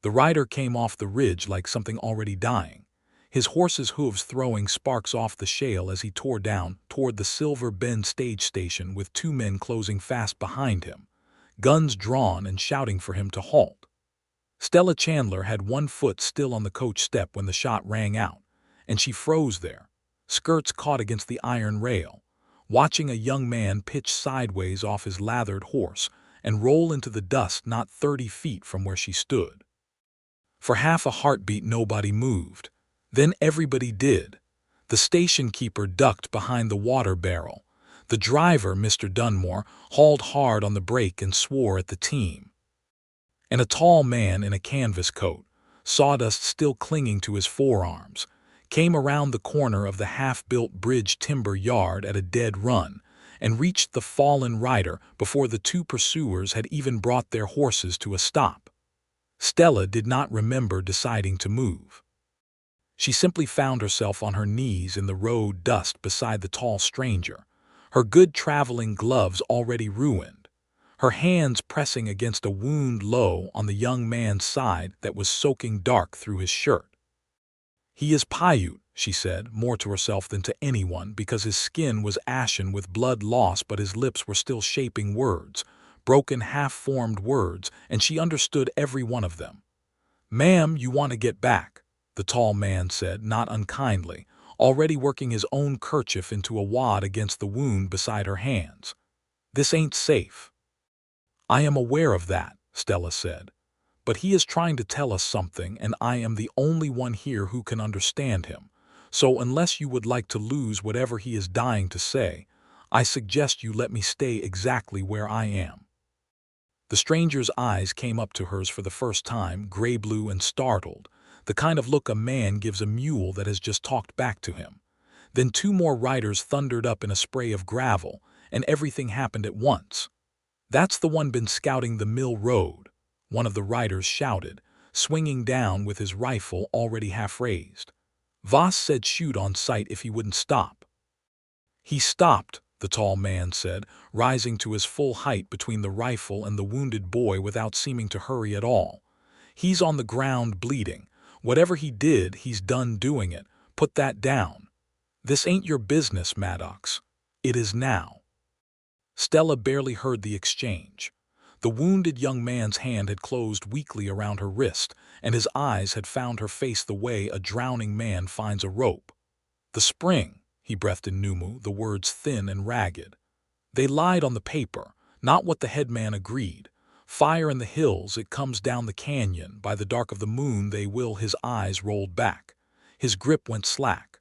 The rider came off the ridge like something already dying, his horse's hooves throwing sparks off the shale as he tore down toward the Silver Bend stage station with two men closing fast behind him, guns drawn and shouting for him to halt. Stella Chandler had one foot still on the coach step when the shot rang out, and she froze there, skirts caught against the iron rail, watching a young man pitch sideways off his lathered horse and roll into the dust not 30 feet from where she stood. For half a heartbeat nobody moved. Then everybody did. The station keeper ducked behind the water barrel. The driver, Mr. Dunmore, hauled hard on the brake and swore at the team. And a tall man in a canvas coat, sawdust still clinging to his forearms, came around the corner of the half-built bridge timber yard at a dead run and reached the fallen rider before the two pursuers had even brought their horses to a stop. Stella did not remember deciding to move. She simply found herself on her knees in the road dust beside the tall stranger, her good traveling gloves already ruined, her hands pressing against a wound low on the young man's side that was soaking dark through his shirt. "He is Paiute," she said, more to herself than to anyone, because his skin was ashen with blood loss but his lips were still shaping words, broken half-formed words, and she understood every one of them. "Ma'am, you want to get back," the tall man said, not unkindly, already working his own kerchief into a wad against the wound beside her hands. "This ain't safe." "I am aware of that," Stella said, "but he is trying to tell us something and I am the only one here who can understand him, so unless you would like to lose whatever he is dying to say, I suggest you let me stay exactly where I am." The stranger's eyes came up to hers for the first time, gray-blue and startled, the kind of look a man gives a mule that has just talked back to him. Then two more riders thundered up in a spray of gravel, and everything happened at once. "That's the one been scouting the mill road," one of the riders shouted, swinging down with his rifle already half-raised. "Voss said shoot on sight if he wouldn't stop." "He stopped," the tall man said, rising to his full height between the rifle and the wounded boy without seeming to hurry at all. "He's on the ground bleeding. Whatever he did, he's done doing it. Put that down. This ain't your business, Maddox. It is now." Stella barely heard the exchange. The wounded young man's hand had closed weakly around her wrist, and his eyes had found her face the way a drowning man finds a rope. "The spring," he breathed in Numu, the words thin and ragged. "They lied on the paper, not what the headman agreed. Fire in the hills, it comes down the canyon, by the dark of the moon they will." His eyes rolled back. His grip went slack.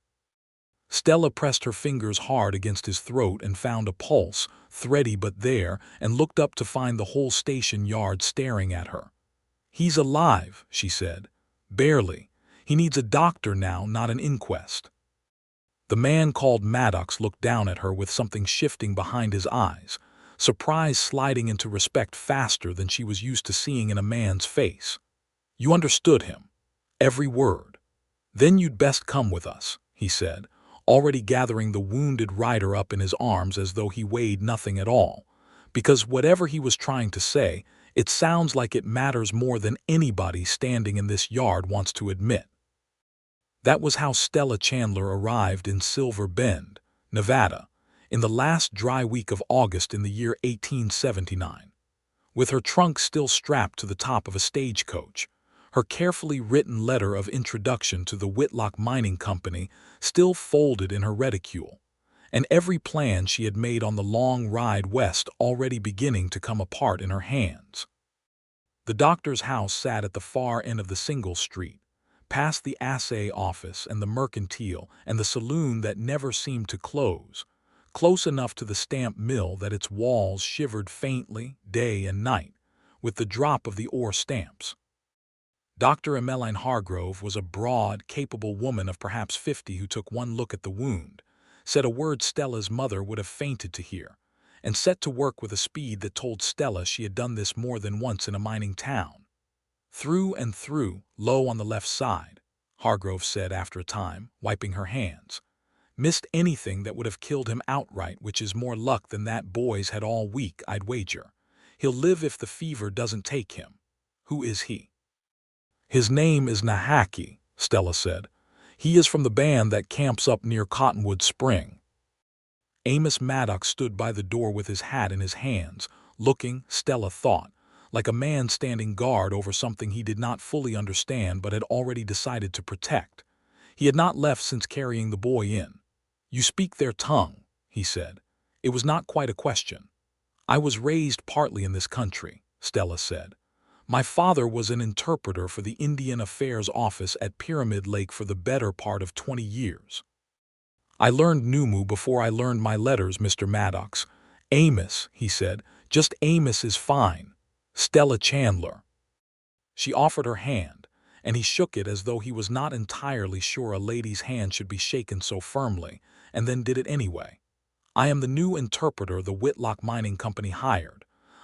Stella pressed her fingers hard against his throat and found a pulse, thready but there, and looked up to find the whole station yard staring at her. "He's alive," she said. "Barely. He needs a doctor now, not an inquest." The man called Maddox looked down at her with something shifting behind his eyes, surprise sliding into respect faster than she was used to seeing in a man's face. "You understood him. Every word. Then you'd best come with us," he said, already gathering the wounded rider up in his arms as though he weighed nothing at all, because whatever he was trying to say, it sounds like it matters more than anybody standing in this yard wants to admit. That was how Stella Chandler arrived in Silver Bend, Nevada, in the last dry week of August in the year 1879. With her trunk still strapped to the top of a stagecoach, her carefully written letter of introduction to the Whitlock Mining Company still folded in her reticule, and every plan she had made on the long ride west already beginning to come apart in her hands. The doctor's house sat at the far end of the single street, past the assay office and the mercantile and the saloon that never seemed to close, close enough to the stamp mill that its walls shivered faintly day and night with the drop of the ore stamps. Dr. Emmeline Hargrove was a broad, capable woman of perhaps 50 who took one look at the wound, said a word Stella's mother would have fainted to hear, and set to work with a speed that told Stella she had done this more than once in a mining town. "Through and through, low on the left side," Hargrove said after a time, wiping her hands. "Missed anything that would have killed him outright, which is more luck than that boy's had all week, I'd wager. He'll live if the fever doesn't take him. Who is he?" His name is Nahaki, Stella said. He is from the band that camps up near Cottonwood Spring. Amos Maddox stood by the door with his hat in his hands, looking, Stella thought, like a man standing guard over something he did not fully understand but had already decided to protect. He had not left since carrying the boy in. "You speak their tongue," he said. It was not quite a question. "I was raised partly in this country," Stella said. "My father was an interpreter for the Indian Affairs Office at Pyramid Lake for the better part of 20 years. I learned Numu before I learned my letters, Mr. Maddox." "Amos," he said. "Just Amos is fine. Stella Chandler." She offered her hand, and he shook it as though he was not entirely sure a lady's hand should be shaken so firmly, and then did it anyway. "I am the new interpreter the Whitlock Mining Company hired.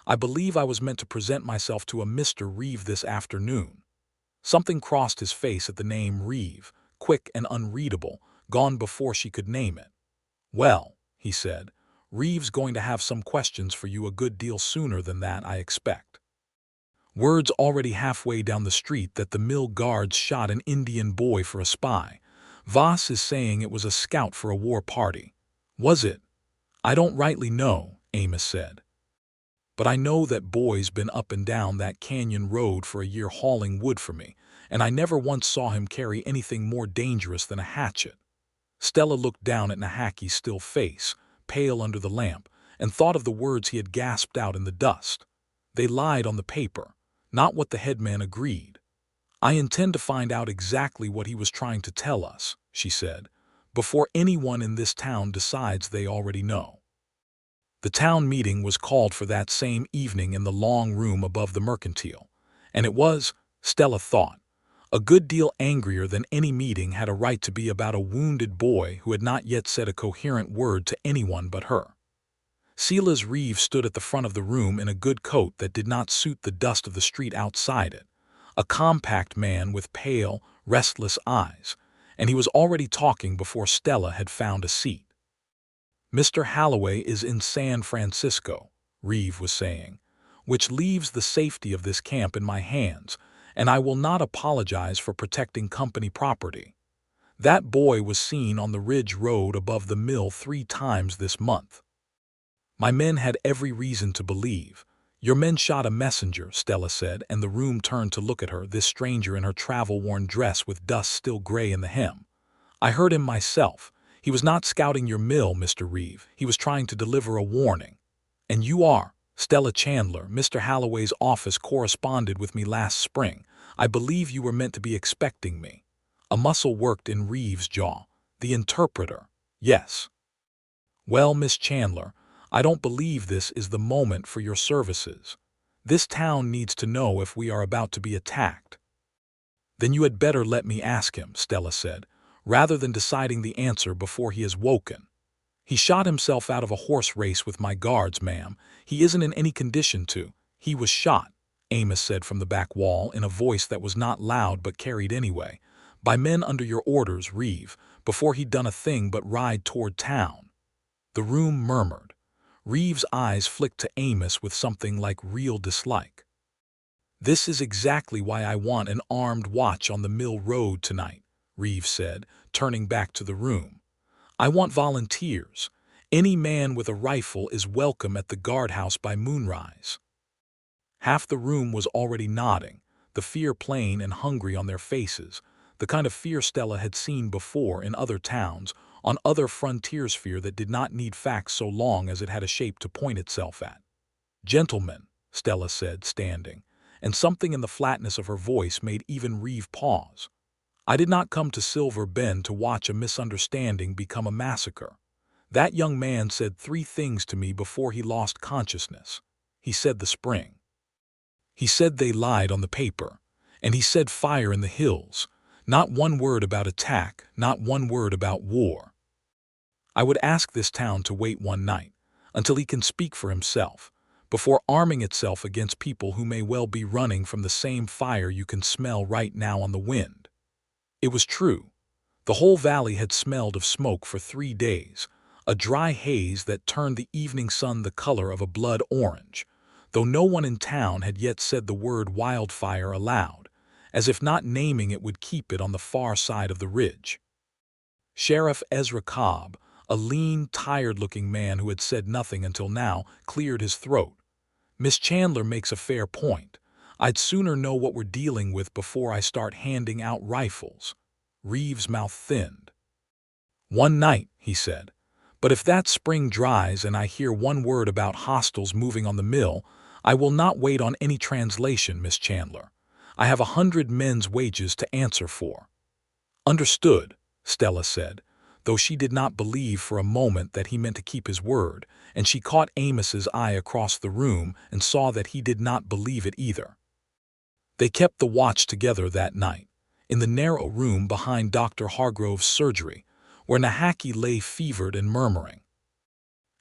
I believe I was meant to present myself to a Mr. Reeve this afternoon." Something crossed his face at the name Reeve, quick and unreadable, gone before she could name it. "Well," he said, "Reeve's going to have some questions for you a good deal sooner than that, I expect." Word's already halfway down the street that the mill guards shot an Indian boy for a spy. Voss is saying it was a scout for a war party. "Was it?" "I don't rightly know," Amos said. "But I know that boy's been up and down that canyon road for a year hauling wood for me, and I never once saw him carry anything more dangerous than a hatchet." Stella looked down at Nahaki's still face, pale under the lamp, and thought of the words he had gasped out in the dust. They lied on the paper, not what the headman agreed. "I intend to find out exactly what he was trying to tell us," she said, "before anyone in this town decides they already know." The town meeting was called for that same evening in the long room above the mercantile, and it was, Stella thought, a good deal angrier than any meeting had a right to be about a wounded boy who had not yet said a coherent word to anyone but her. Silas Reeve stood at the front of the room in a good coat that did not suit the dust of the street outside it, a compact man with pale, restless eyes, and he was already talking before Stella had found a seat. "Mr. Halloway is in San Francisco," Reeve was saying, "which leaves the safety of this camp in my hands, and I will not apologize for protecting company property. That boy was seen on the ridge road above the mill 3 times this month. My men had every reason to believe." "Your men shot a messenger," Stella said, and the room turned to look at her, this stranger in her travel-worn dress with dust still gray in the hem. "I heard him myself. He was not scouting your mill, Mr. Reeve. He was trying to deliver a warning. And you are Stella Chandler. Mr. Halloway's office corresponded with me last spring. I believe you were meant to be expecting me." A muscle worked in Reeve's jaw. "The interpreter." "Yes." "Well, Miss Chandler, I don't believe this is the moment for your services. This town needs to know if we are about to be attacked." "Then you had better let me ask him," Stella said, "rather than deciding the answer before he has woken. He shot himself out of a horse race with my guards, ma'am. He isn't in any condition to." "He was shot," Amos said from the back wall in a voice that was not loud but carried anyway, "by men under your orders, Reeve, before he'd done a thing but ride toward town." The room murmured. Reeve's eyes flicked to Amos with something like real dislike. "This is exactly why I want an armed watch on the mill road tonight," Reeve said, turning back to the room. "I want volunteers. Any man with a rifle is welcome at the guardhouse by moonrise." Half the room was already nodding, the fear plain and hungry on their faces, the kind of fear Stella had seen before in other towns, on other frontiers, fear that did not need facts so long as it had a shape to point itself at. "Gentlemen," Stella said, standing, and something in the flatness of her voice made even Reeve pause. "I did not come to Silver Bend to watch a misunderstanding become a massacre. That young man said 3 things to me before he lost consciousness. He said the spring. He said they lied on the paper. And he said fire in the hills. Not one word about attack, not one word about war. I would ask this town to wait one night, until he can speak for himself, before arming itself against people who may well be running from the same fire you can smell right now on the wind." It was true. The whole valley had smelled of smoke for 3 days, a dry haze that turned the evening sun the color of a blood orange, though no one in town had yet said the word wildfire aloud, as if not naming it would keep it on the far side of the ridge. Sheriff Ezra Cobb, a lean, tired-looking man who had said nothing until now, cleared his throat. "Miss Chandler makes a fair point. I'd sooner know what we're dealing with before I start handing out rifles." Reeves' mouth thinned. "One night," he said. "But if that spring dries and I hear one word about hostiles moving on the mill, I will not wait on any translation, Miss Chandler. I have 100 men's wages to answer for." "Understood," Stella said, though she did not believe for a moment that he meant to keep his word, and she caught Amos's eye across the room and saw that he did not believe it either. They kept the watch together that night, in the narrow room behind Dr. Hargrove's surgery, where Nahaki lay fevered and murmuring.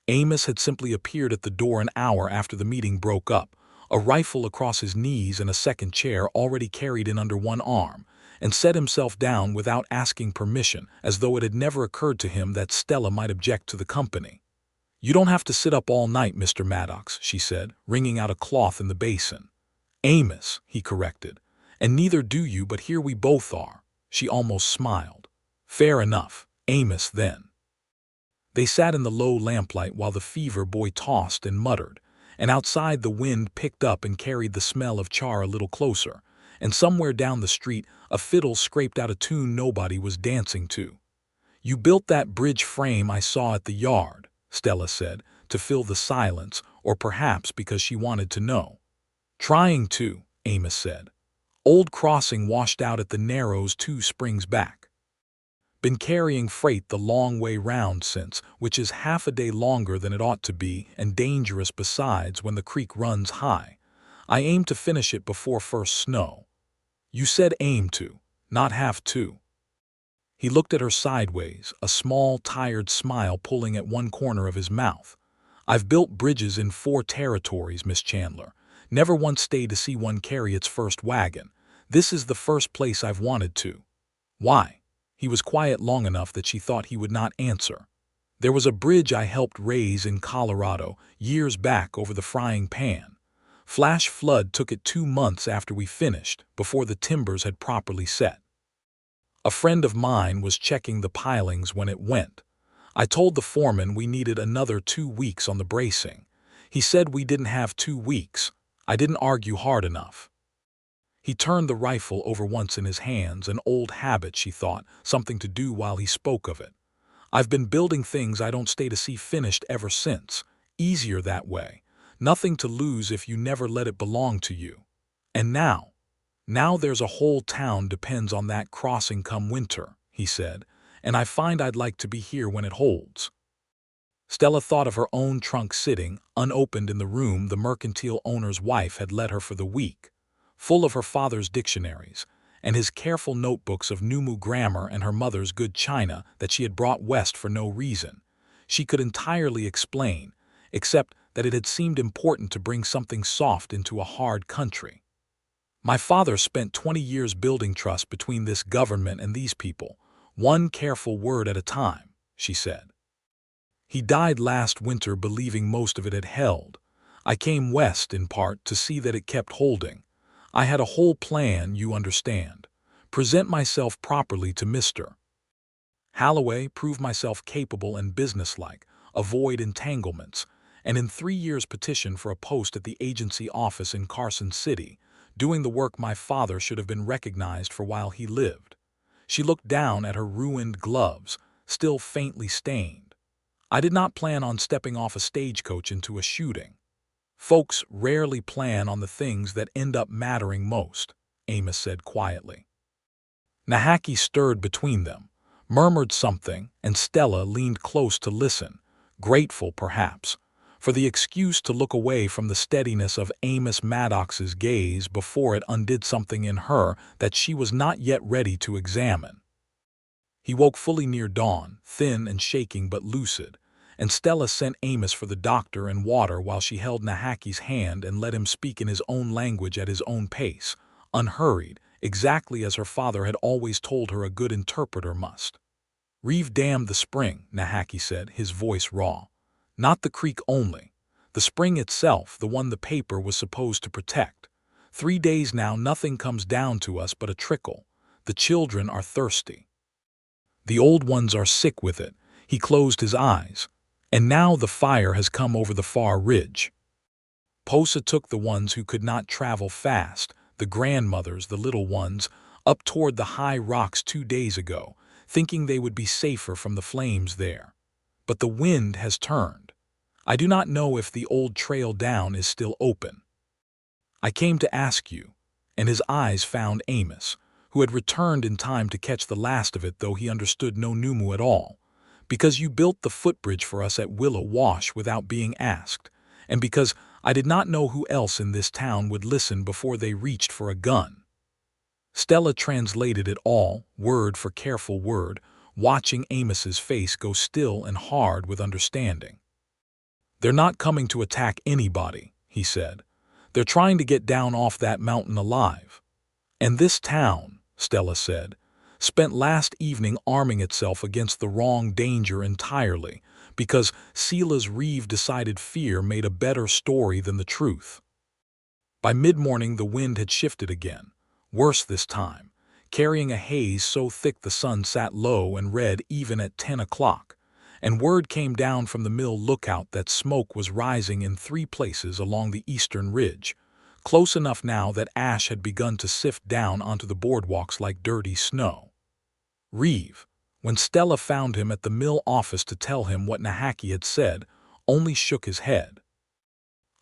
Amos had simply appeared at the door an hour after the meeting broke up, a rifle across his knees and a second chair already carried in under one arm, and set himself down without asking permission, as though it had never occurred to him that Stella might object to the company. "You don't have to sit up all night, Mr. Maddox," she said, wringing out a cloth in the basin. "Amos," he corrected. "And neither do you, but here we both are." She almost smiled. "Fair enough, Amos, then." They sat in the low lamplight while the fever boy tossed and muttered, and outside the wind picked up and carried the smell of char a little closer, and somewhere down the street a fiddle scraped out a tune nobody was dancing to. "You built that bridge frame I saw at the yard," Stella said, to fill the silence, or perhaps because she wanted to know. "Trying to," Amos said. "Old crossing washed out at the Narrows 2 springs back. Been carrying freight the long way round since, which is half a day longer than it ought to be, and dangerous besides when the creek runs high. I aim to finish it before first snow." "You said aim to, not have to." He looked at her sideways, a small, tired smile pulling at one corner of his mouth. "I've built bridges in 4 territories, Miss Chandler. Never once stayed to see one carry its first wagon. This is the first place I've wanted to." "Why?" He was quiet long enough that she thought he would not answer. "There was a bridge I helped raise in Colorado years back over the frying pan. Flash flood took it 2 months after we finished, before the timbers had properly set. A friend of mine was checking the pilings when it went. I told the foreman we needed another 2 weeks on the bracing. He said we didn't have 2 weeks. I didn't argue hard enough." He turned the rifle over once in his hands, an old habit, she thought, something to do while he spoke of it. "I've been building things I don't stay to see finished ever since. Easier that way. Nothing to lose if you never let it belong to you. And now there's a whole town depends on that crossing come winter," he said, "and I find I'd like to be here when it holds." Stella thought of her own trunk sitting, unopened in the room the mercantile owner's wife had let her for the week, full of her father's dictionaries, and his careful notebooks of Numu grammar and her mother's good china that she had brought west for no reason. She could entirely explain, except that it had seemed important to bring something soft into a hard country. "My father spent 20 years building trust between this government and these people, one careful word at a time," she said. "He died last winter believing most of it had held. I came west, in part, to see that it kept holding. I had a whole plan, you understand. Present myself properly to Mr. Halloway, prove myself capable and businesslike, avoid entanglements, and in 3 years petition for a post at the agency office in Carson City, doing the work my father should have been recognized for while he lived." She looked down at her ruined gloves, still faintly stained. "I did not plan on stepping off a stagecoach into a shooting. Folks rarely plan on the things that end up mattering most," Amos said quietly. Nahaki stirred between them, murmured something, and Stella leaned close to listen, grateful perhaps, for the excuse to look away from the steadiness of Amos Maddox's gaze before it undid something in her that she was not yet ready to examine. He woke fully near dawn, thin and shaking but lucid, and Stella sent Amos for the doctor and water while she held Nahaki's hand and let him speak in his own language at his own pace, unhurried, exactly as her father had always told her a good interpreter must. "Reeve dammed the spring," Nahaki said, his voice raw. "Not the creek only. The spring itself, the one the paper was supposed to protect. 3 days now nothing comes down to us but a trickle. The children are thirsty. The old ones are sick with it. He closed his eyes. And now the fire has come over the far ridge. Posa took the ones who could not travel fast, the grandmothers, the little ones, up toward the high rocks 2 days ago, thinking they would be safer from the flames there. But the wind has turned. I do not know if the old trail down is still open. I came to ask you, and his eyes found Amos, who had returned in time to catch the last of it, though he understood no Numu at all, because you built the footbridge for us at Willow Wash without being asked, and because I did not know who else in this town would listen before they reached for a gun. Stella translated it all, word for careful word, watching Amos's face go still and hard with understanding. "They're not coming to attack anybody," he said. "They're trying to get down off that mountain alive. And this town," Stella said, "spent last evening arming itself against the wrong danger entirely, because Sela's Reeve decided fear made a better story than the truth." By mid-morning the wind had shifted again, worse this time, carrying a haze so thick the sun sat low and red even at 10 o'clock, and word came down from the mill lookout that smoke was rising in 3 places along the eastern ridge, close enough now that ash had begun to sift down onto the boardwalks like dirty snow. Reeve, when Stella found him at the mill office to tell him what Nahaki had said, only shook his head.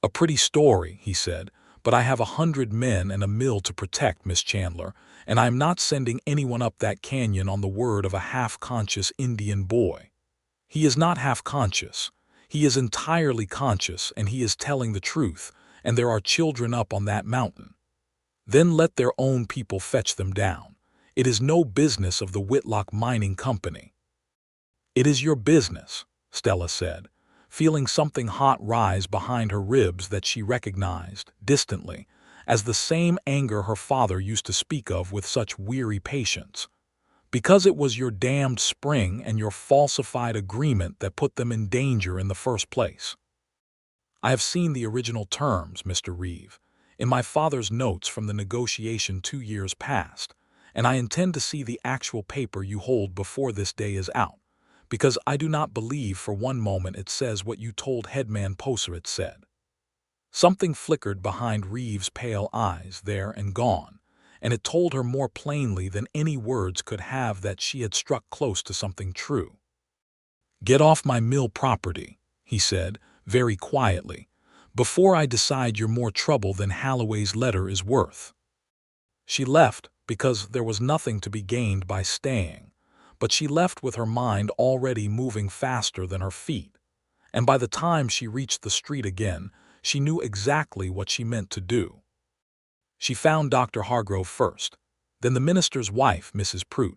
"A pretty story," he said, "but I have 100 men and a mill to protect, Miss Chandler, and I am not sending anyone up that canyon on the word of a half-conscious Indian boy. He is not half-conscious. He is entirely conscious, and he is telling the truth, and there are children up on that mountain. Then let their own people fetch them down. It is no business of the Whitlock Mining Company." "It is your business," Stella said, feeling something hot rise behind her ribs that she recognized, distantly, as the same anger her father used to speak of with such weary patience. "Because it was your damned spring and your falsified agreement that put them in danger in the first place." "I have seen the original terms, Mr. Reeve, in my father's notes from the negotiation 2 years past, and I intend to see the actual paper you hold before this day is out, because I do not believe for one moment it says what you told Headman Posa it said." Something flickered behind Reeve's pale eyes there and gone, and it told her more plainly than any words could have that she had struck close to something true. "Get off my mill property," he said, very quietly, "before I decide you're more trouble than Halloway's letter is worth." She left because there was nothing to be gained by staying, but she left with her mind already moving faster than her feet, and by the time she reached the street again, she knew exactly what she meant to do. She found Dr. Hargrove first, then the minister's wife, Mrs. Prout,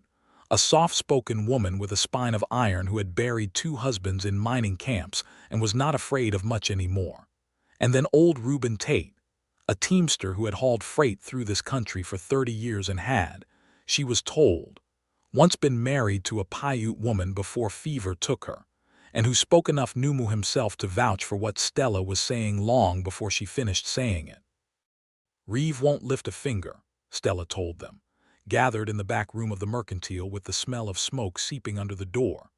a soft-spoken woman with a spine of iron who had buried 2 husbands in mining camps and was not afraid of much anymore, and then old Reuben Tate, a teamster who had hauled freight through this country for 30 years and had, she was told, once been married to a Paiute woman before fever took her, and who spoke enough Numu himself to vouch for what Stella was saying long before she finished saying it. "Reeve won't lift a finger," Stella told them, gathered in the back room of the mercantile with the smell of smoke seeping under the door,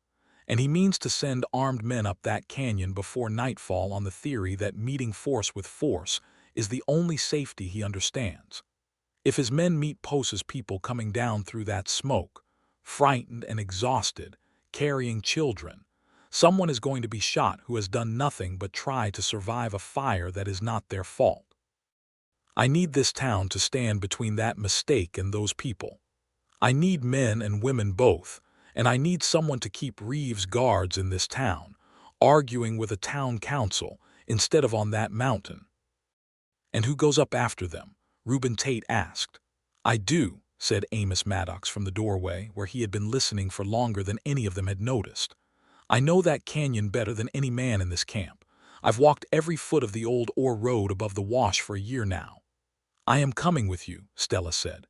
"and he means to send armed men up that canyon before nightfall on the theory that meeting force with force is the only safety he understands. If his men meet Posa's people coming down through that smoke, frightened and exhausted, carrying children, someone is going to be shot who has done nothing but try to survive a fire that is not their fault. I need this town to stand between that mistake and those people. I need men and women both, and I need someone to keep Reeve's guards in this town, arguing with a town council instead of on that mountain." "And who goes up after them?" Reuben Tate asked. "I do," said Amos Maddox from the doorway, where he had been listening for longer than any of them had noticed. "I know that canyon better than any man in this camp. I've walked every foot of the old ore road above the wash for a year now." "I am coming with you," Stella said.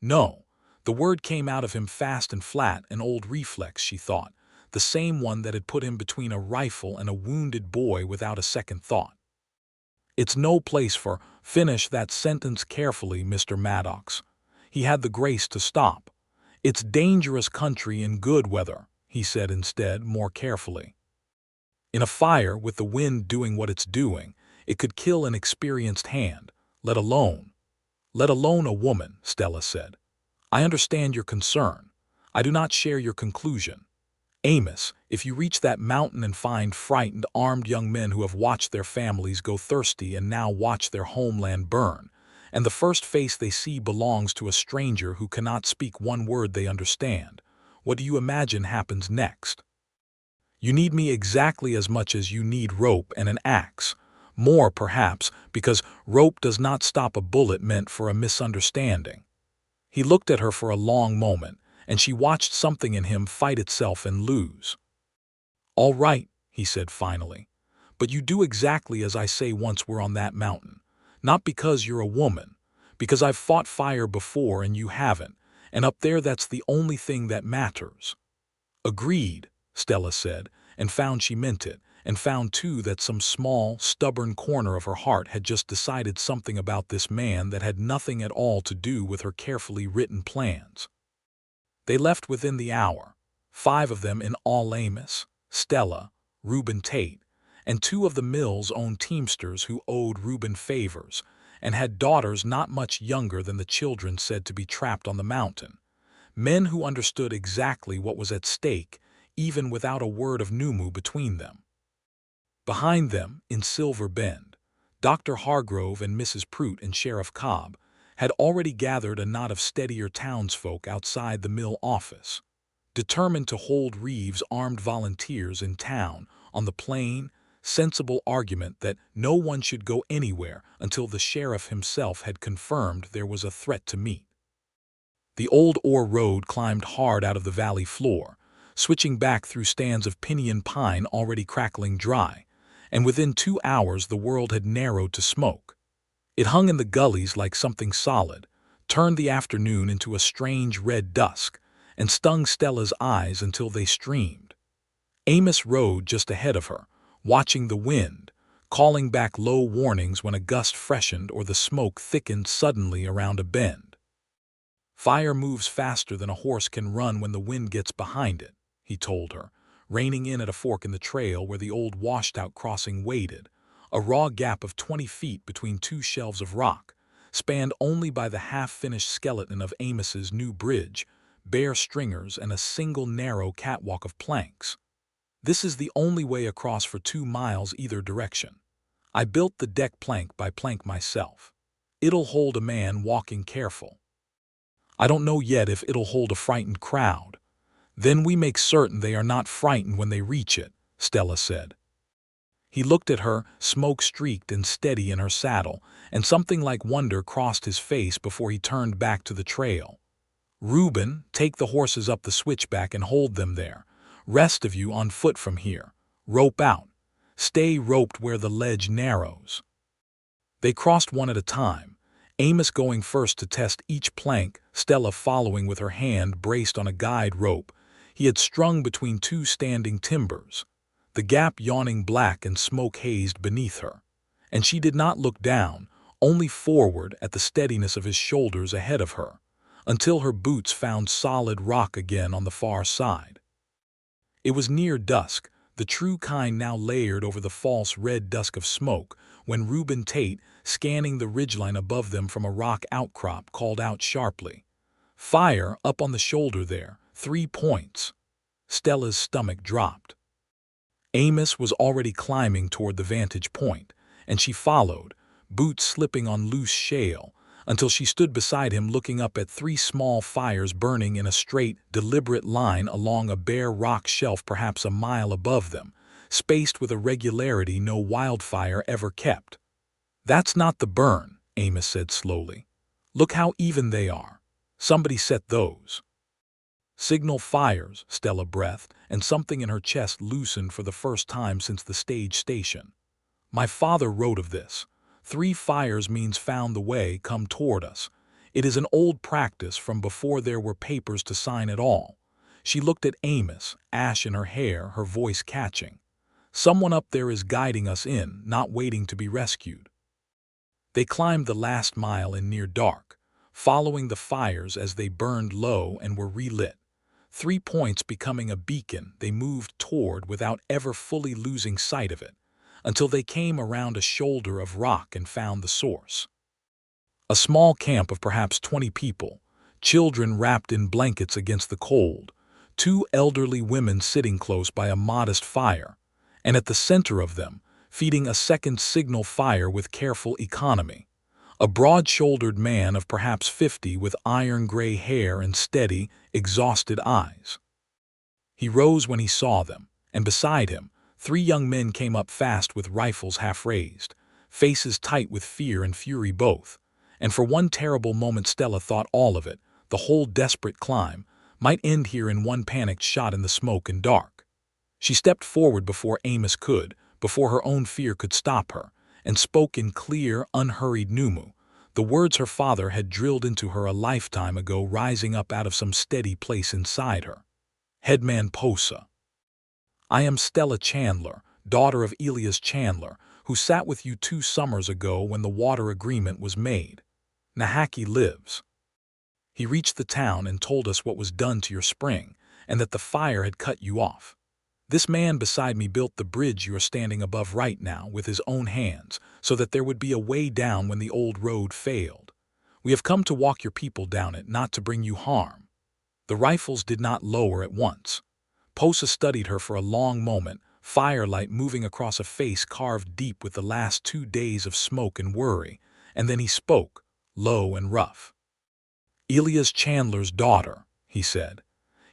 "No." The word came out of him fast and flat, an old reflex, she thought, the same one that had put him between a rifle and a wounded boy without a second thought. It's no place for— Finish that sentence carefully, Mr. Maddox. He had the grace to stop. It's dangerous country in good weather, he said instead, more carefully. In a fire, with the wind doing what it's doing, it could kill an experienced hand, let alone a woman, Stella said. I understand your concern. I do not share your conclusion. Amos, if you reach that mountain and find frightened, armed young men who have watched their families go thirsty and now watch their homeland burn, and the first face they see belongs to a stranger who cannot speak one word they understand, what do you imagine happens next? You need me exactly as much as you need rope and an axe. More, perhaps, because rope does not stop a bullet meant for a misunderstanding. He looked at her for a long moment, and she watched something in him fight itself and lose. All right, he said finally, but you do exactly as I say once we're on that mountain. Not because you're a woman, because I've fought fire before and you haven't, and up there that's the only thing that matters. Agreed, Stella said, and found she meant it, and found too that some small, stubborn corner of her heart had just decided something about this man that had nothing at all to do with her carefully written plans. They left within the hour, 5 of them in all: Amos, Stella, Reuben Tate, and 2 of the mill's own teamsters who owed Reuben favors and had daughters not much younger than the children said to be trapped on the mountain. Men who understood exactly what was at stake, even without a word of Numu between them. Behind them, in Silver Bend, Dr. Hargrove and Mrs. Prout and Sheriff Cobb had already gathered a knot of steadier townsfolk outside the mill office, determined to hold Reeves' armed volunteers in town on the plain, sensible argument that no one should go anywhere until the sheriff himself had confirmed there was a threat to meet. The old ore road climbed hard out of the valley floor, switching back through stands of pinyon pine already crackling dry, and within 2 hours the world had narrowed to smoke. It hung in the gullies like something solid, turned the afternoon into a strange red dusk, and stung Stella's eyes until they streamed. Amos rode just ahead of her, watching the wind, calling back low warnings when a gust freshened or the smoke thickened suddenly around a bend. Fire moves faster than a horse can run when the wind gets behind it, he told her, reining in at a fork in the trail where the old washed-out crossing waited, a raw gap of 20 feet between 2 shelves of rock, spanned only by the half-finished skeleton of Amos's new bridge, bare stringers, and a single narrow catwalk of planks. This is the only way across for 2 miles either direction. I built the deck plank by plank myself. It'll hold a man walking careful. I don't know yet if it'll hold a frightened crowd. Then we make certain they are not frightened when they reach it, Stella said. He looked at her, smoke-streaked and steady in her saddle, and something like wonder crossed his face before he turned back to the trail. Reuben, take the horses up the switchback and hold them there. Rest of you on foot from here. Rope out. Stay roped where the ledge narrows. They crossed one at a time, Amos going first to test each plank, Stella following with her hand braced on a guide rope he had strung between 2 standing timbers, the gap yawning black and smoke-hazed beneath her. And she did not look down, only forward at the steadiness of his shoulders ahead of her, until her boots found solid rock again on the far side. It was near dusk, the true kind now layered over the false red dusk of smoke, when Reuben Tate, scanning the ridgeline above them from a rock outcrop, called out sharply, "Fire up on the shoulder there, 3 points." Stella's stomach dropped. Amos was already climbing toward the vantage point, and she followed, boots slipping on loose shale, until she stood beside him looking up at 3 small fires burning in a straight, deliberate line along a bare rock shelf perhaps a mile above them, spaced with a regularity no wildfire ever kept. "That's not the burn," Amos said slowly. "Look how even they are. Somebody set those." "Signal fires," Stella breathed, and something in her chest loosened for the first time since the stage station. "My father wrote of this. 3 fires means found the way, come toward us. It is an old practice from before there were papers to sign at all." She looked at Amos, ash in her hair, her voice catching. "Someone up there is guiding us in, not waiting to be rescued." They climbed the last mile in near dark, following the fires as they burned low and were relit. 3 points becoming a beacon they moved toward without ever fully losing sight of it, until they came around a shoulder of rock and found the source. A small camp of perhaps 20 people, children wrapped in blankets against the cold, 2 elderly women sitting close by a modest fire, and at the center of them, feeding a second signal fire with careful economy, a broad-shouldered man of perhaps 50 with iron-gray hair and steady, exhausted eyes. He rose when he saw them, and beside him, 3 young men came up fast with rifles half-raised, faces tight with fear and fury both, and for one terrible moment Stella thought all of it, the whole desperate climb, might end here in one panicked shot in the smoke and dark. She stepped forward before Amos could, before her own fear could stop her, and spoke in clear, unhurried Numu, the words her father had drilled into her a lifetime ago rising up out of some steady place inside her. Headman Posa. I am Stella Chandler, daughter of Amos Chandler, who sat with you 2 summers ago when the water agreement was made. Nahaki lives. He reached the town and told us what was done to your spring, and that the fire had cut you off. This man beside me built the bridge you are standing above right now with his own hands, so that there would be a way down when the old road failed. We have come to walk your people down it, not to bring you harm. The rifles did not lower at once. Posa studied her for a long moment, firelight moving across a face carved deep with the last 2 days of smoke and worry, and then he spoke, low and rough. Amos Chandler's daughter, he said.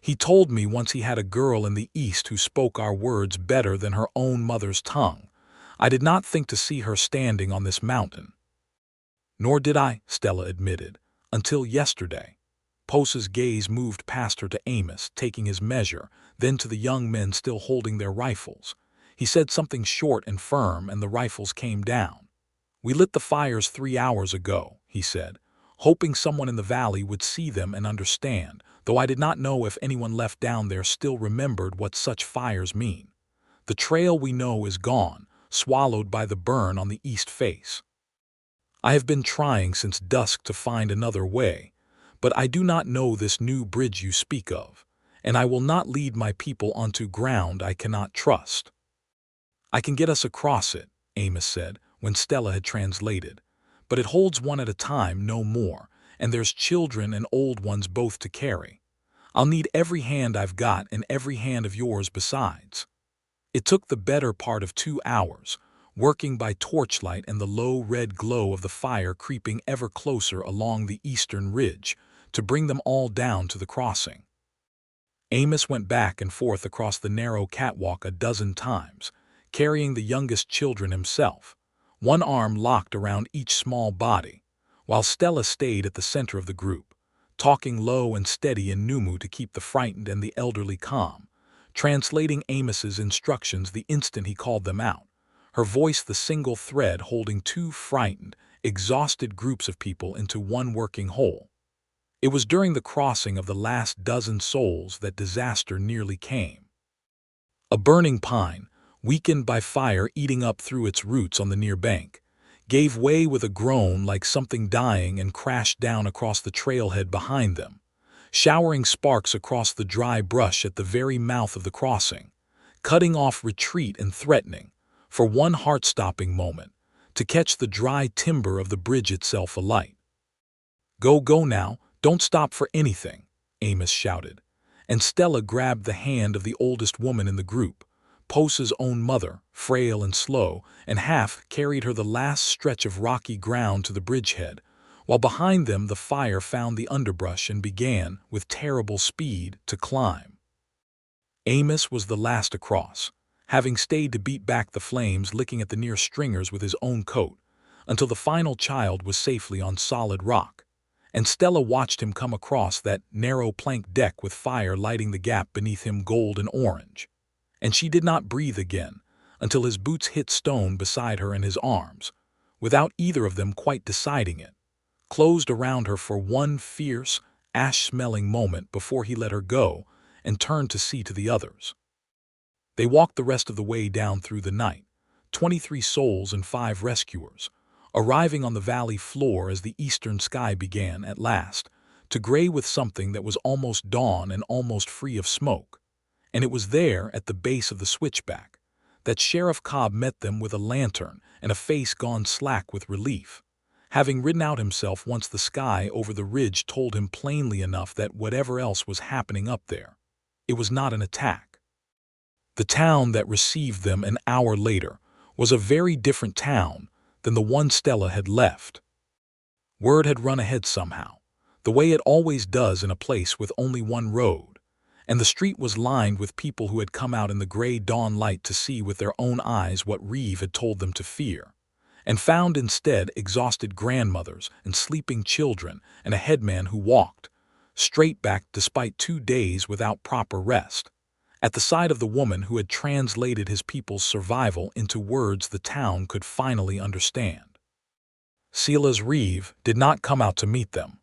He told me once he had a girl in the East who spoke our words better than her own mother's tongue. I did not think to see her standing on this mountain. Nor did I, Stella admitted, until yesterday. Posa's gaze moved past her to Amos, taking his measure, then to the young men still holding their rifles. He said something short and firm, and the rifles came down. We lit the fires 3 hours ago, he said, hoping someone in the valley would see them and understand, though I did not know if anyone left down there still remembered what such fires mean. The trail we know is gone, swallowed by the burn on the east face. I have been trying since dusk to find another way, but I do not know this new bridge you speak of, and I will not lead my people onto ground I cannot trust. I can get us across it, Amos said, when Stella had translated, but it holds one at a time, no more, and there's children and old ones both to carry. I'll need every hand I've got and every hand of yours besides. It took the better part of 2 hours, working by torchlight and the low red glow of the fire creeping ever closer along the eastern ridge, to bring them all down to the crossing. Amos went back and forth across the narrow catwalk a dozen times, carrying the youngest children himself, one arm locked around each small body, while Stella stayed at the center of the group, talking low and steady in Numu to keep the frightened and the elderly calm, translating Amos's instructions the instant he called them out, her voice the single thread holding 2 frightened, exhausted groups of people into one working whole. It was during the crossing of the last dozen souls that disaster nearly came. A burning pine, weakened by fire eating up through its roots on the near bank, gave way with a groan like something dying and crashed down across the trailhead behind them, showering sparks across the dry brush at the very mouth of the crossing, cutting off retreat and threatening, for one heart-stopping moment, to catch the dry timber of the bridge itself alight. Go, go now, don't stop for anything, Amos shouted, and Stella grabbed the hand of the oldest woman in the group, Posa's own mother, frail and slow, and half carried her the last stretch of rocky ground to the bridgehead, while behind them the fire found the underbrush and began, with terrible speed, to climb. Amos was the last across, having stayed to beat back the flames, licking at the near stringers with his own coat, until the final child was safely on solid rock, and Stella watched him come across that narrow plank deck with fire lighting the gap beneath him gold and orange. And she did not breathe again until his boots hit stone beside her and his arms, without either of them quite deciding it, closed around her for one fierce, ash-smelling moment before he let her go and turned to see to the others. They walked the rest of the way down through the night, 23 souls and 5 rescuers, arriving on the valley floor as the eastern sky began, at last, to gray with something that was almost dawn and almost free of smoke. And it was there, at the base of the switchback, that Sheriff Cobb met them with a lantern and a face gone slack with relief, having ridden out himself once the sky over the ridge told him plainly enough that whatever else was happening up there, it was not an attack. The town that received them an hour later was a very different town than the one Stella had left. Word had run ahead somehow, the way it always does in a place with only one road, and the street was lined with people who had come out in the gray dawn light to see with their own eyes what Reeve had told them to fear, and found instead exhausted grandmothers and sleeping children and a headman who walked straight back despite 2 days without proper rest, at the side of the woman who had translated his people's survival into words the town could finally understand. Silas Reeve did not come out to meet them.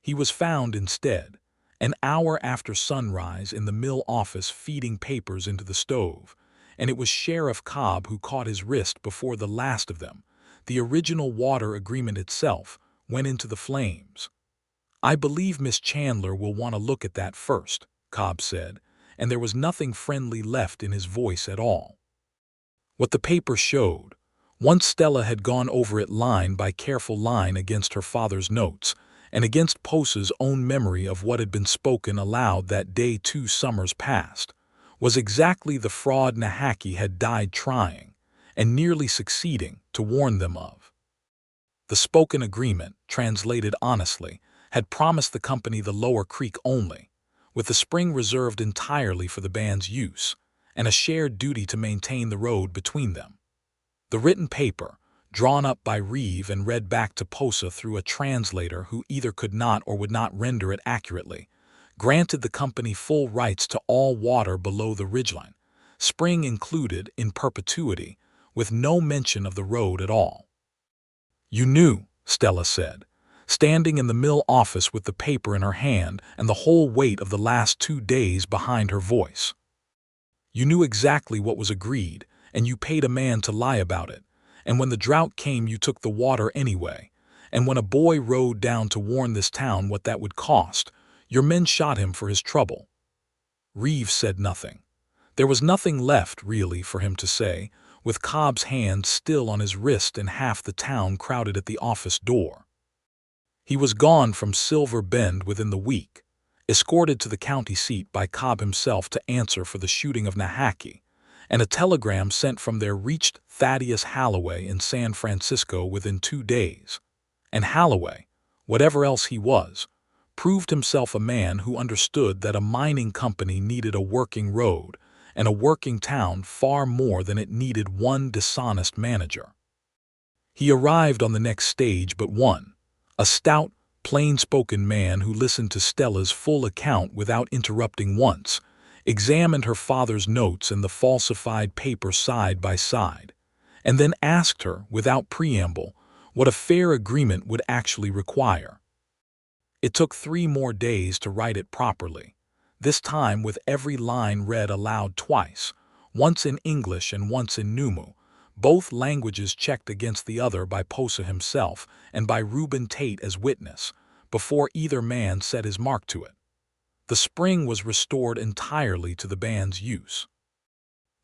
He was found instead, an hour after sunrise, in the mill office feeding papers into the stove, and it was Sheriff Cobb who caught his wrist before the last of them, the original water agreement itself, went into the flames. "I believe Miss Chandler will want to look at that first," Cobb said, and there was nothing friendly left in his voice at all. What the paper showed, once Stella had gone over it line by careful line against her father's notes, and against Posa's own memory of what had been spoken aloud that day 2 summers past, was exactly the fraud Nahaki had died trying, and nearly succeeding, to warn them of. The spoken agreement, translated honestly, had promised the company the lower creek only, with the spring reserved entirely for the band's use, and a shared duty to maintain the road between them. The written paper, drawn up by Reeve and read back to Posa through a translator who either could not or would not render it accurately, granted the company full rights to all water below the ridgeline, spring included, in perpetuity, with no mention of the road at all. "You knew," Stella said, standing in the mill office with the paper in her hand and the whole weight of the last 2 days behind her voice. "You knew exactly what was agreed, and you paid a man to lie about it, and when the drought came you took the water anyway, and when a boy rode down to warn this town what that would cost, your men shot him for his trouble." Reeve said nothing. There was nothing left, really, for him to say, with Cobb's hand still on his wrist and half the town crowded at the office door. He was gone from Silver Bend within the week, escorted to the county seat by Cobb himself to answer for the shooting of Nahaki, and a telegram sent from there reached Thaddeus Halloway in San Francisco within 2 days. And Halloway, whatever else he was, proved himself a man who understood that a mining company needed a working road and a working town far more than it needed one dishonest manager. He arrived on the next stage but one, a stout, plain-spoken man who listened to Stella's full account without interrupting once, examined her father's notes and the falsified paper side by side, and then asked her, without preamble, what a fair agreement would actually require. It took 3 more days to write it properly, this time with every line read aloud twice, once in English and once in Numu, both languages checked against the other by Posa himself and by Reuben Tate as witness, before either man set his mark to it. The spring was restored entirely to the band's use.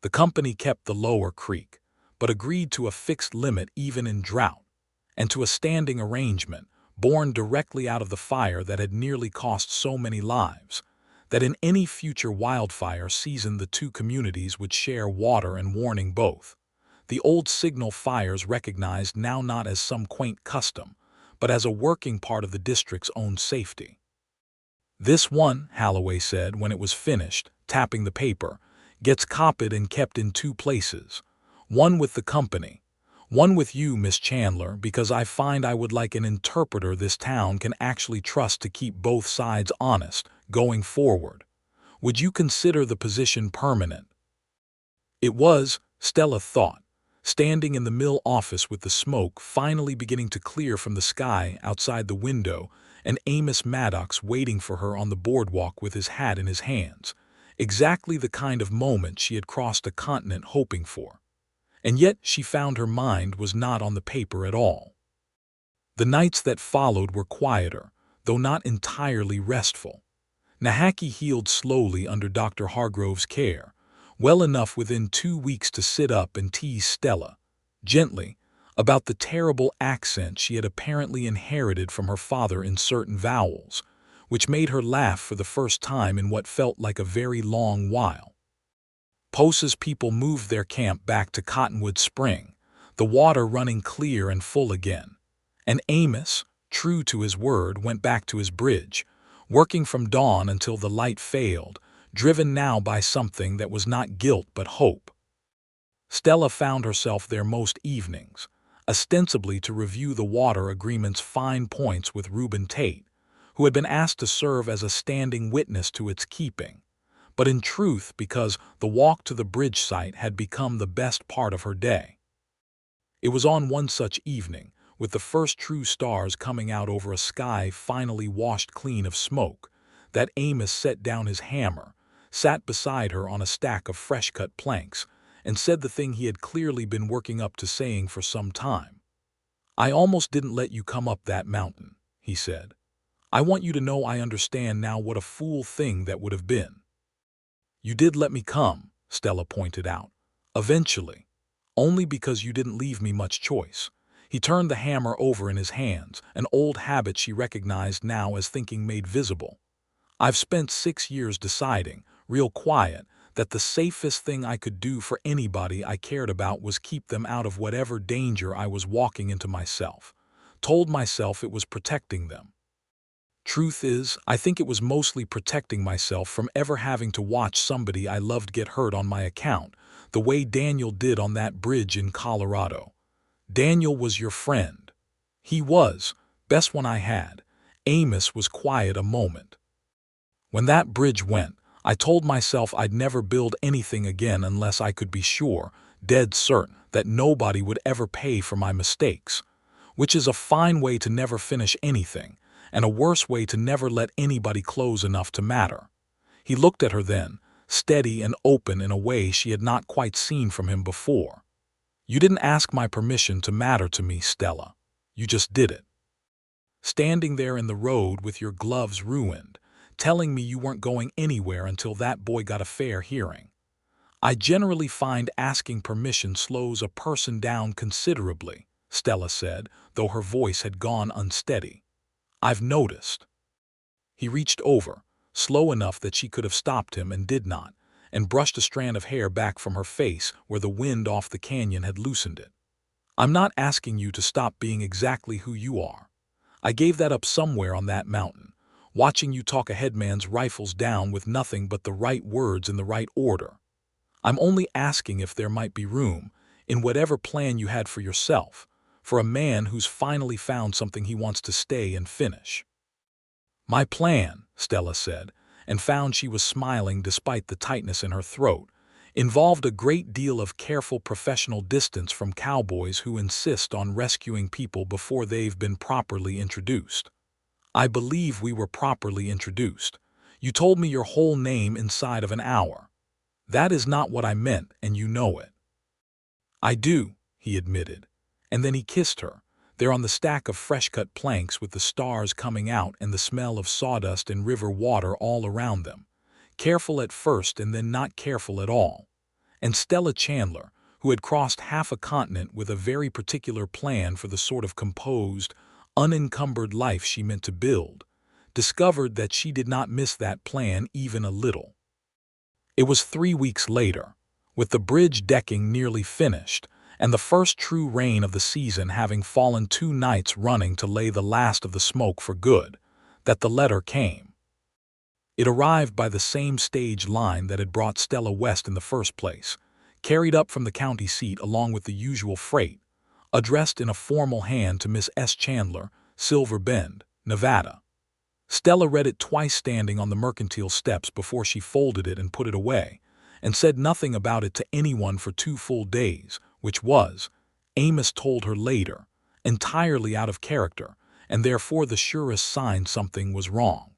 The company kept the lower creek, but agreed to a fixed limit even in drought, and to a standing arrangement, born directly out of the fire that had nearly cost so many lives, that in any future wildfire season the 2 communities would share water and warning both. The old signal fires recognized now not as some quaint custom, but as a working part of the district's own safety. "This one," Halloway said when it was finished, tapping the paper, "gets copied and kept in 2 places, one with the company, one with you, Miss Chandler, because I find I would like an interpreter this town can actually trust to keep both sides honest, going forward. Would you consider the position permanent?" It was, Stella thought, standing in the mill office with the smoke finally beginning to clear from the sky outside the window and Amos Maddox waiting for her on the boardwalk with his hat in his hands, exactly the kind of moment she had crossed a continent hoping for. And yet she found her mind was not on the paper at all. The nights that followed were quieter, though not entirely restful. Nahaki healed slowly under Dr. Hargrove's care, well enough within 2 weeks to sit up and tease Stella, gently, about the terrible accent she had apparently inherited from her father in certain vowels, which made her laugh for the first time in what felt like a very long while. Posa's people moved their camp back to Cottonwood Spring, the water running clear and full again, and Amos, true to his word, went back to his bridge, working from dawn until the light failed, driven now by something that was not guilt but hope. Stella found herself there most evenings, ostensibly to review the water agreement's fine points with Reuben Tate, who had been asked to serve as a standing witness to its keeping, but in truth because the walk to the bridge site had become the best part of her day. It was on one such evening, with the first true stars coming out over a sky finally washed clean of smoke, that Amos set down his hammer, sat beside her on a stack of fresh-cut planks, and said the thing he had clearly been working up to saying for some time. "I almost didn't let you come up that mountain," he said. "I want you to know I understand now what a fool thing that would have been." "You did let me come," Stella pointed out. "Eventually. Only because you didn't leave me much choice." He turned the hammer over in his hands, an old habit she recognized now as thinking made visible. "I've spent 6 years deciding, real quiet, that the safest thing I could do for anybody I cared about was keep them out of whatever danger I was walking into myself. Told myself it was protecting them. Truth is, I think it was mostly protecting myself from ever having to watch somebody I loved get hurt on my account, the way Daniel did on that bridge in Colorado. Daniel was your friend." "He was. Best one I had." Amos was quiet a moment. "When that bridge went, I told myself I'd never build anything again unless I could be sure, dead certain, that nobody would ever pay for my mistakes. Which is a fine way to never finish anything, and a worse way to never let anybody close enough to matter." He looked at her then, steady and open in a way she had not quite seen from him before. "You didn't ask my permission to matter to me, Stella. You just did it. Standing there in the road with your gloves ruined, telling me you weren't going anywhere until that boy got a fair hearing. I generally find asking permission slows a person down considerably," Stella said, though her voice had gone unsteady. "I've noticed." He reached over, slow enough that she could have stopped him and did not, and brushed a strand of hair back from her face where the wind off the canyon had loosened it. "I'm not asking you to stop being exactly who you are. I gave that up somewhere on that mountain, watching you talk a headman's rifles down with nothing but the right words in the right order. I'm only asking if there might be room, in whatever plan you had for yourself, for a man who's finally found something he wants to stay and finish." "My plan," Stella said, and found she was smiling despite the tightness in her throat, involved a great deal of careful professional distance from cowboys who insist on rescuing people before they've been properly introduced. "I believe we were properly introduced. You told me your whole name inside of an hour. That is not what I meant, and you know it." "I do," he admitted, and then he kissed her, there on the stack of fresh-cut planks with the stars coming out and the smell of sawdust and river water all around them, careful at first and then not careful at all. And Stella Chandler, who had crossed half a continent with a very particular plan for the sort of composed, unencumbered life she meant to build, discovered that she did not miss that plan even a little. It was 3 weeks later, with the bridge decking nearly finished, and the first true rain of the season having fallen 2 nights running to lay the last of the smoke for good, that the letter came. It arrived by the same stage line that had brought Stella west in the first place, carried up from the county seat along with the usual freight, addressed in a formal hand to Miss S. Chandler, Silver Bend, Nevada. Stella read it twice standing on the mercantile steps before she folded it and put it away, and said nothing about it to anyone for 2 full days, which was, Amos told her later, entirely out of character, and therefore the surest sign something was wrong.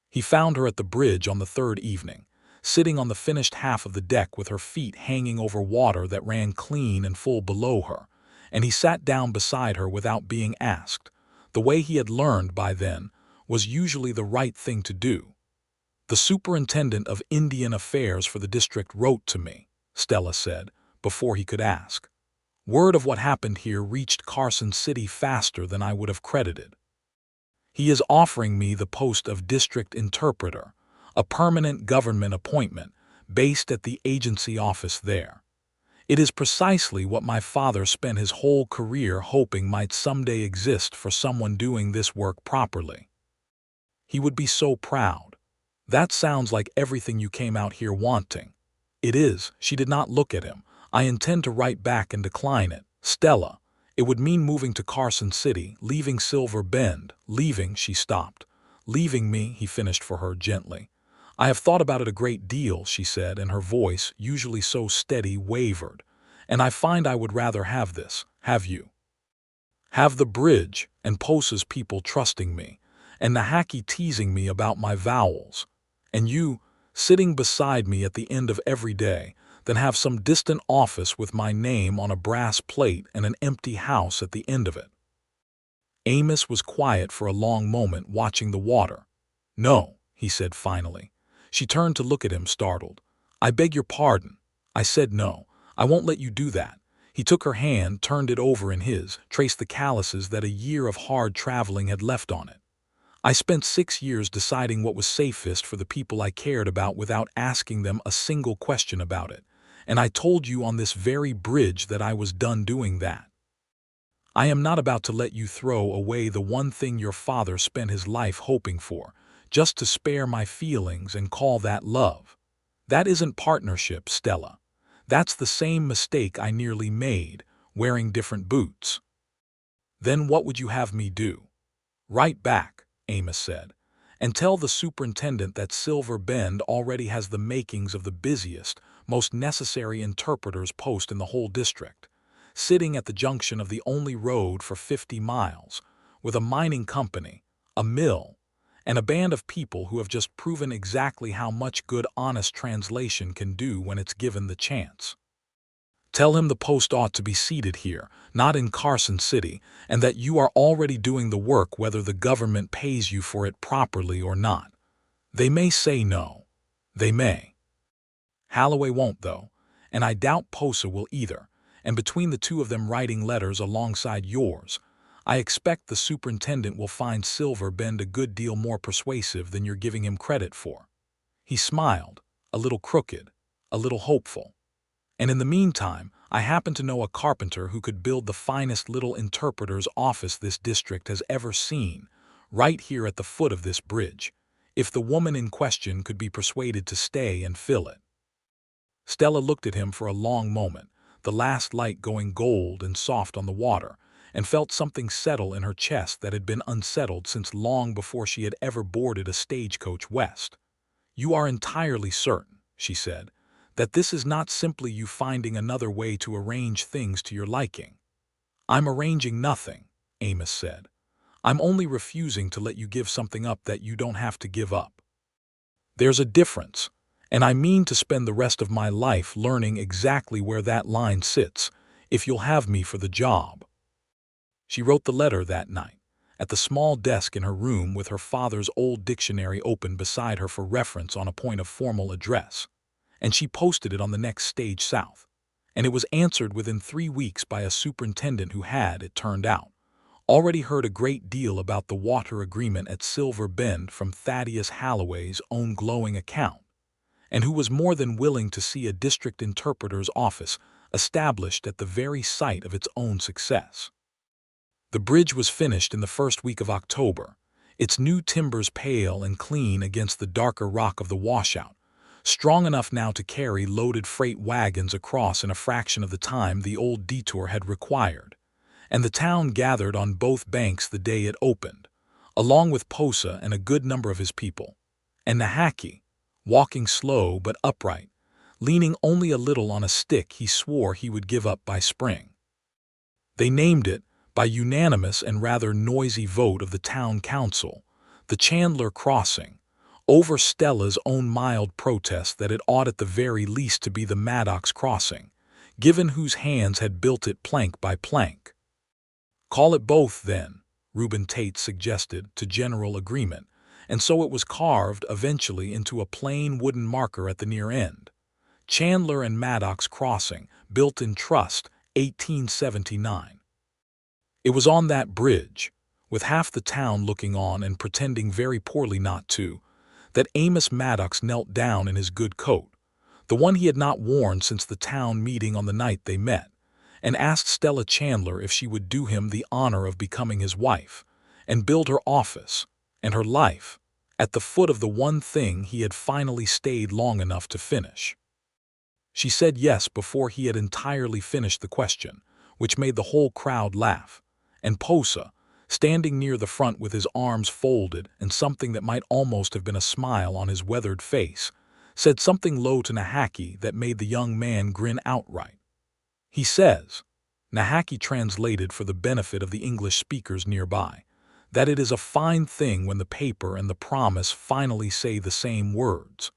He found her at the bridge on the 3rd evening, sitting on the finished half of the deck with her feet hanging over water that ran clean and full below her, and he sat down beside her without being asked. The way he had learned by then was usually the right thing to do. "The superintendent of Indian Affairs for the district wrote to me," Stella said, before he could ask. "Word of what happened here reached Carson City faster than I would have credited. He is offering me the post of district interpreter, a permanent government appointment based at the agency office there. It is precisely what my father spent his whole career hoping might someday exist for someone doing this work properly. He would be so proud. That sounds like everything you came out here wanting." "It is." She did not look at him. "I intend to write back and decline it, Stella. It would mean moving to Carson City, leaving Silver Bend, leaving—" She stopped. "Leaving me," he finished for her gently. "I have thought about it a great deal," she said, and her voice, usually so steady, wavered. "And I find I would rather have this, have you. Have the bridge, and Posa's people trusting me, and the hacky teasing me about my vowels, and you sitting beside me at the end of every day, than have some distant office with my name on a brass plate and an empty house at the end of it." Amos was quiet for a long moment, watching the water. "No," he said finally. She turned to look at him, startled. "I beg your pardon. I said no. I won't let you do that." He took her hand, turned it over in his, traced the calluses that a year of hard traveling had left on it. "I spent 6 years deciding what was safest for the people I cared about without asking them a single question about it. And I told you on this very bridge that I was done doing that. I am not about to let you throw away the one thing your father spent his life hoping for, just to spare my feelings and call that love. That isn't partnership, Stella. That's the same mistake I nearly made, wearing different boots." "Then what would you have me do?" "Write back," Amos said, "and tell the superintendent that Silver Bend already has the makings of the busiest, most necessary interpreter's post in the whole district, sitting at the junction of the only road for 50 miles, with a mining company, a mill, and a band of people who have just proven exactly how much good honest translation can do when it's given the chance. Tell him the post ought to be seated here, not in Carson City, and that you are already doing the work whether the government pays you for it properly or not. They may say no. They may. Holloway won't, though, and I doubt Posa will either, and between the two of them writing letters alongside yours, I expect the superintendent will find Silver Bend a good deal more persuasive than you're giving him credit for." He smiled, a little crooked, a little hopeful. "And in the meantime, I happen to know a carpenter who could build the finest little interpreter's office this district has ever seen, right here at the foot of this bridge, if the woman in question could be persuaded to stay and fill it." Stella looked at him for a long moment, the last light going gold and soft on the water, and felt something settle in her chest that had been unsettled since long before she had ever boarded a stagecoach west. "You are entirely certain," she said, "that this is not simply you finding another way to arrange things to your liking?" "I'm arranging nothing," Amos said. "I'm only refusing to let you give something up that you don't have to give up. There's a difference, and I mean to spend the rest of my life learning exactly where that line sits, if you'll have me for the job." She wrote the letter that night, at the small desk in her room with her father's old dictionary open beside her for reference on a point of formal address, and she posted it on the next stage south, and it was answered within 3 weeks by a superintendent who had, it turned out, already heard a great deal about the water agreement at Silver Bend from Thaddeus Holloway's own glowing account, and who was more than willing to see a district interpreter's office established at the very site of its own success. The bridge was finished in the first week of October, its new timbers pale and clean against the darker rock of the washout, strong enough now to carry loaded freight wagons across in a fraction of the time the old detour had required, and the town gathered on both banks the day it opened, along with Posa and a good number of his people, and the hacky, walking slow but upright, leaning only a little on a stick he swore he would give up by spring. They named it, by unanimous and rather noisy vote of the town council, the Chandler Crossing, over Stella's own mild protest that it ought at the very least to be the Maddox crossing, given whose hands had built it plank by plank. "Call it both, then," Reuben Tate suggested, to general agreement, and so it was carved eventually into a plain wooden marker at the near end. Chandler and Maddox Crossing, built in trust, 1879. It was on that bridge, with half the town looking on and pretending very poorly not to, that Amos Maddox knelt down in his good coat, the one he had not worn since the town meeting on the night they met, and asked Stella Chandler if she would do him the honor of becoming his wife, and build her office, and her life, at the foot of the one thing he had finally stayed long enough to finish. She said yes before he had entirely finished the question, which made the whole crowd laugh, and Posa, standing near the front with his arms folded and something that might almost have been a smile on his weathered face, said something low to Nahaki that made the young man grin outright. He says, Nahaki translated for the benefit of the English speakers nearby, that it is a fine thing when the paper and the promise finally say the same words.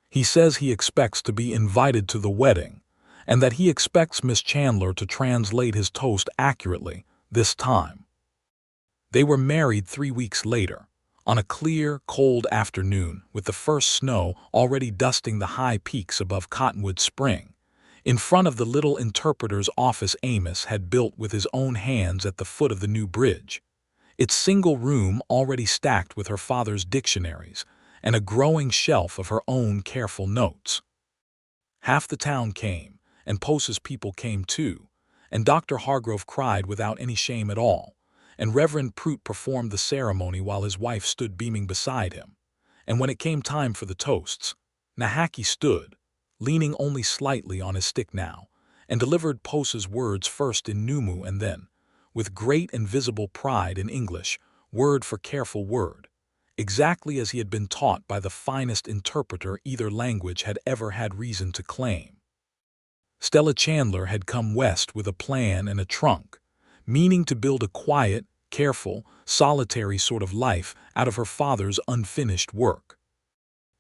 He says he expects to be invited to the wedding, and that he expects Miss Chandler to translate his toast accurately this time. They were married 3 weeks later, on a clear, cold afternoon with the first snow already dusting the high peaks above Cottonwood Spring, in front of the little interpreter's office Amos had built with his own hands at the foot of the new bridge, its single room already stacked with her father's dictionaries and a growing shelf of her own careful notes. Half the town came, and Posa's people came too, and Dr. Hargrove cried without any shame at all, and Reverend Prout performed the ceremony while his wife stood beaming beside him, and when it came time for the toasts, Nahaki stood, leaning only slightly on his stick now, and delivered Posa's words first in Numu and then, with great and visible pride in English, word for careful word, exactly as he had been taught by the finest interpreter either language had ever had reason to claim. Stella Chandler had come west with a plan and a trunk, meaning to build a quiet, careful, solitary sort of life out of her father's unfinished work.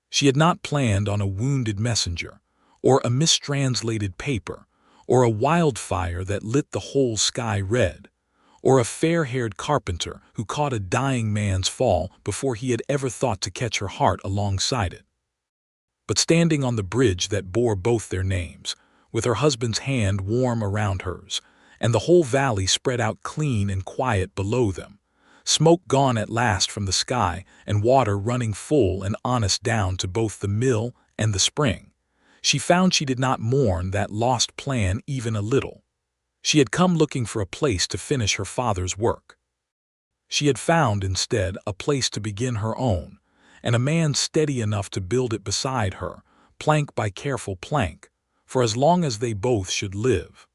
She had not planned on a wounded messenger, or a mistranslated paper, or a wildfire that lit the whole sky red, or a fair-haired carpenter who caught a dying man's fall before he had ever thought to catch her heart alongside it. But standing on the bridge that bore both their names, with her husband's hand warm around hers, and the whole valley spread out clean and quiet below them, smoke gone at last from the sky and water running full and honest down to both the mill and the spring, she found she did not mourn that lost plan even a little. She had come looking for a place to finish her father's work. She had found, instead, a place to begin her own, and a man steady enough to build it beside her, plank by careful plank, for as long as they both should live.